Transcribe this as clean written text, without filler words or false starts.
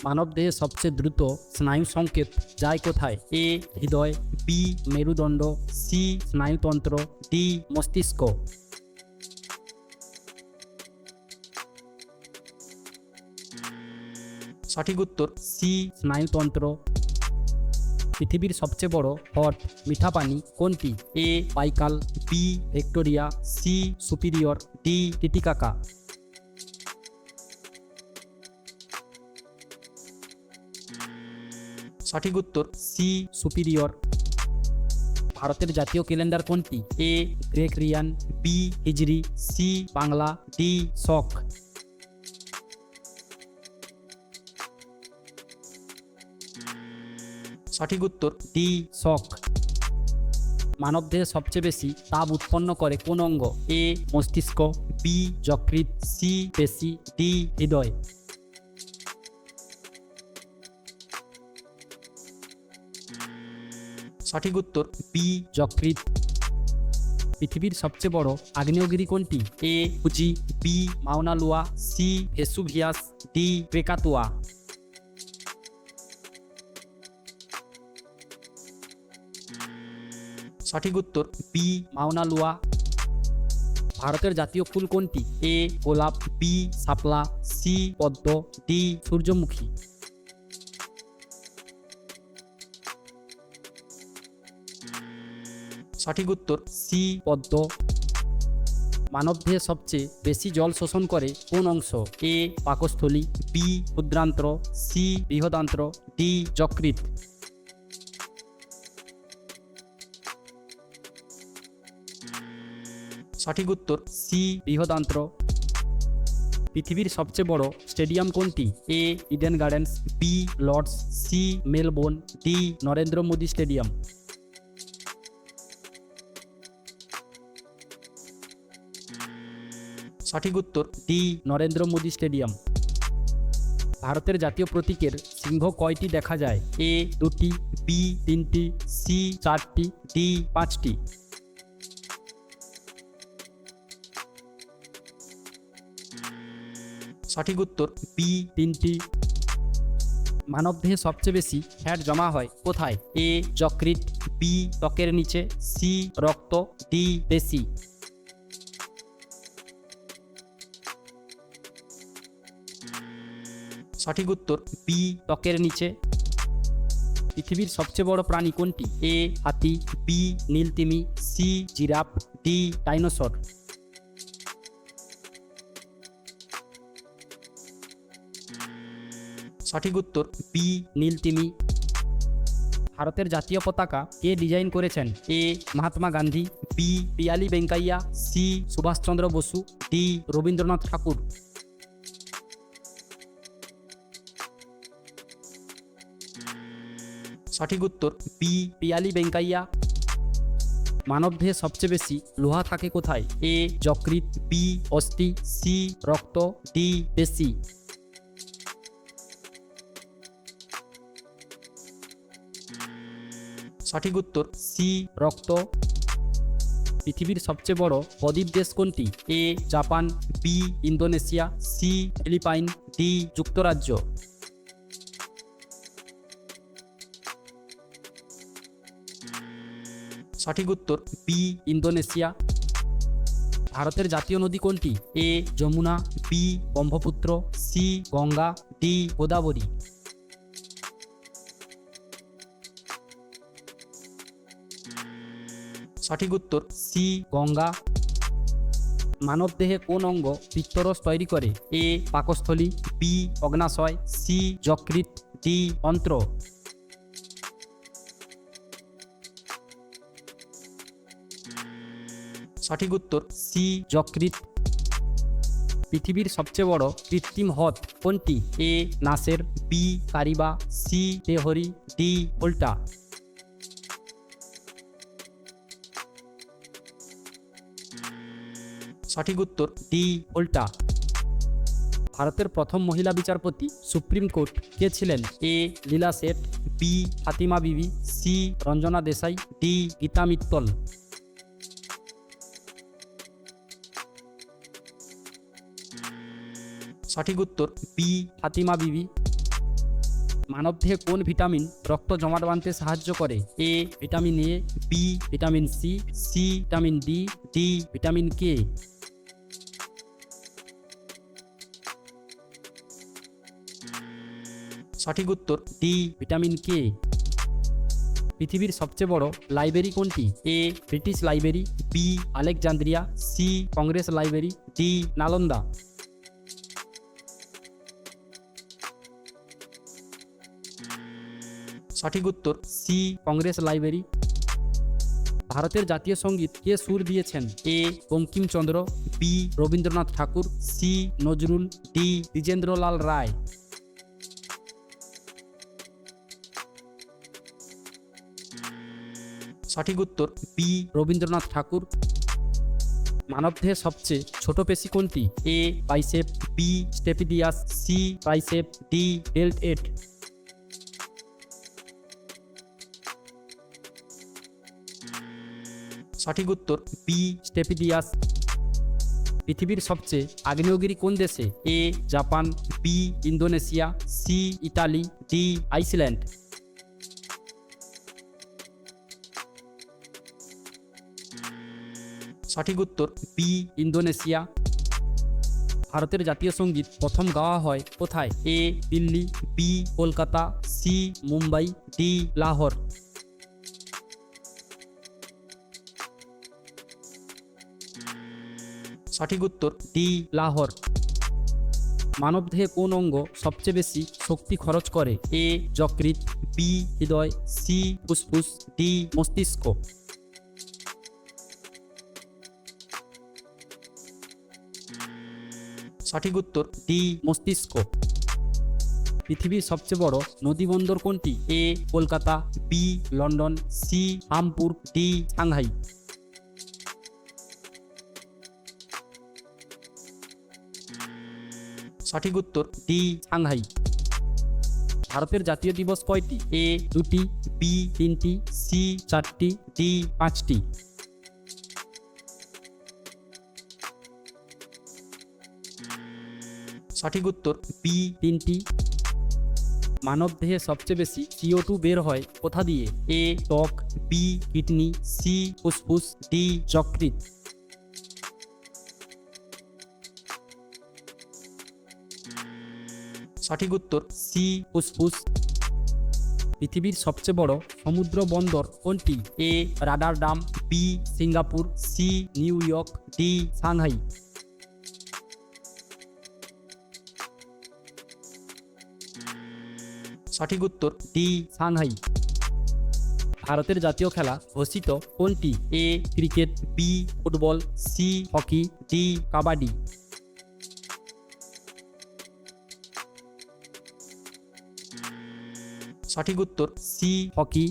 মানবদেহে সবচেয়ে দ্রুত স্নায়ু সংকেত যায় কোথায়? এ হৃদয়, বি মেরুদণ্ড, সি স্নায়ুতন্ত্র, ডি মস্তিষ্ক। সঠিক উত্তর সি স্নায়ুতন্ত্র। পৃথিবীর সবচেয়ে বড় হট মিঠা পানি কোনটি? A Baikal, B Victoria, C Superior, D Titicaca. সঠিক উত্তর সি সুপিরিয়র। ভারতের জাতীয় ক্যালেন্ডার কোনটি? এ গ্রেগরিয়ান, বি হিজরি, সি বাংলা, ডি শক। সঠিক উত্তর ডি শক। মানবদেহে সবচেয়ে বেশি তাপ উৎপন্ন করে কোন অঙ্গ? এ মস্তিষ্ক, বি যকৃৎ, সি পেশি, ডি হৃদয়। সঠিক উত্তর বি যকৃৎ। পৃথিবীর সবচেয়ে বড় আগ্নেয়গিরি কোনটি? A Fuji, B Mauna Loa, C Vesuvius, D Krakatoa. সঠিক উত্তর বি মাউনা লোয়া। ভারতের জাতীয় ফুল কোনটি? এ গোলাপ, বি শাপলা, সি পদ্ম, ডি সূর্যমুখী। সঠিক উত্তর সি পদ্ম। মানবদেহে সবচেয়ে বেশি জল শোষণ করে কোন অংশ? এ পাকস্থলী, বি ক্ষুদ্রান্ত্র, সি বৃহদান্ত্র, ডি যকৃৎ। সঠিক উত্তর সি বৃহদান্ত্র। পৃথিবীর সবচেয়ে বড় স্টেডিয়াম কোনটি? A Eden Gardens, B Lord's, C Melbourne, D Narendra Modi stadium. সঠিক উত্তর ডি নরেন্দ্র মোদী স্টেডিয়াম। ভারতের জাতীয় প্রতীকের সিংহ কয়টি দেখা যায়? এ দুটি, বি তিনটি, সি চারটি, ডি পাঁচটি। সঠিক উত্তর বি তিনটি। মানবদেহে সবচেয়ে বেশি ফ্যাট জমা হয় কোথায়? এ যকৃৎ, বি ত্বকের নিচে, সি রক্ত, ডি পেশি। সঠিক উত্তর বি ত্বকের নিচে। পৃথিবীর সবচেয়ে বড় প্রাণী কোনটি? এ হাতি, বি নীলতিমি, সি জিরাফ, ডি ডাইনোসর। সঠিক উত্তর বি নীলতিমি। ভারতের জাতীয় পতাকা কে ডিজাইন করেছেন? A Mahatma Gandhi, B Pingali Venkayya, C Subhash Chandra Bose, D Rabindranath Tagore. সঠিক উত্তর বি পিয়ালি ভেঙ্কাইয়া। মানবদেহে সবচেয়ে বেশি লোহা থাকে কোথায়? এ যকৃৎ, বি অস্থি, সি রক্ত, ডি পেশি। সঠিক উত্তর সি রক্ত। পৃথিবীর সবচেয়ে বড় বদ্বীপ দেশ কোনটি? A Japan, B Indonesia, C Philippines, D যুক্তরাজ্য। সঠিক উত্তর বি ইন্দোনেশিয়া। ভারতের জাতীয় নদী কোনটি? A Yamuna, B Brahmaputra, C Ganga, D Godavari. সঠিক উত্তর সি গঙ্গা। মানবদেহে কোন অঙ্গ পিত্তরস তৈরি করে? এ পাকস্থলী, বি অগ্নাশয়, সি যকৃৎ, ডি অন্ত্র। সঠিক উত্তর সি যকৃৎ। পৃথিবীর সবচেয়ে বড় কৃত্রিম হ্রদ কোনটি? A Nasser, B Kariba, C Tehri, D Volta. সঠিক উত্তর ডি উল্টা। ভারতের প্রথম মহিলা বিচারপতি সুপ্রিম কোর্ট কে ছিলেন? এ লীলা শেঠ, বি ফাতিমা বিবি, সি রঞ্জনা দেশাই, ডি গীতা মিত্তল। সঠিক উত্তর বি ফাতিমা বিবি। মানবদেহে কোন ভিটামিন রক্ত জমাট বাঁধতে সাহায্য করে? A vitamin A, B vitamin C, C vitamin D, D vitamin K. সঠিক উত্তর ডি ভিটামিন কে। পৃথিবীর সবচেয়ে বড় লাইব্রেরি কোনটি? A British library, B Alexandria, C Congress library, D Nalanda. সঠিক উত্তর সি কংগ্রেস লাইব্রেরি। ভারতের জাতীয় সঙ্গীত কে সুর দিয়েছেন? এ বঙ্কিমচন্দ্র, বি রবীন্দ্রনাথ ঠাকুর, সি নজরুল, ডি দ্বিজেন্দ্রলাল রায়। সঠিক উত্তর বি রবীন্দ্রনাথ ঠাকুর। মানবদেহের সবচেয়ে ছোট পেশি কোনটি? A bicep, B stapedius, C tricep, D ডেল্ট-8। সঠিক উত্তর বি স্টেপিডিয়াস। পৃথিবীর সবচেয়ে আগ্নেয়গিরি কোন দেশে? A Japan, B Indonesia, C Italy, D Iceland. সঠিক উত্তর বি ইন্দোনেশিয়া। ভারতের জাতীয় সঙ্গীত প্রথম গাওয়া হয় কোথায়? A Delhi, B Kolkata, C Mumbai, D Lahore. সঠিক উত্তর ডি লাহোর। মানবদেহে কোন অঙ্গ সবচেয়ে বেশি শক্তি খরচ করে? এ যকৃৎ, বি হৃদয়, সি ফুসফুস, ডি মস্তিষ্ক। সঠিক উত্তর ডি মস্তিষ্ক। পৃথিবীর সবচেয়ে বড় নদীবন্দর কোনটি? A Kolkata, B London, C Hamburg, D Shanghai. সঠিক উত্তর ডি সাংহাই। ভারতের জাতীয় দিবস কয়টি? এ 2টি, বি 3টি, সি 4টি, ডি 5টি। সঠিক উত্তর বি 3টি। মানবদেহে সবচেয়ে বেশি CO2 বের হয় কোথা দিয়ে? এ ত্বক, বি কিডনি, সি ফুসফুস, ডি যকৃৎ। সঠিক উত্তর সি ফুসফুস। পৃথিবীর সবচেয়ে বড় সমুদ্র বন্দর কোনটি? A Rotterdam, B Singapore, C New York, D Shanghai. সঠিক উত্তর ডি সাংহাই। ভারতের জাতীয় খেলা ঘোষিত কোনটি? A cricket, B football, C hockey, D kabaddi. সঠিক উত্তর সি হকি।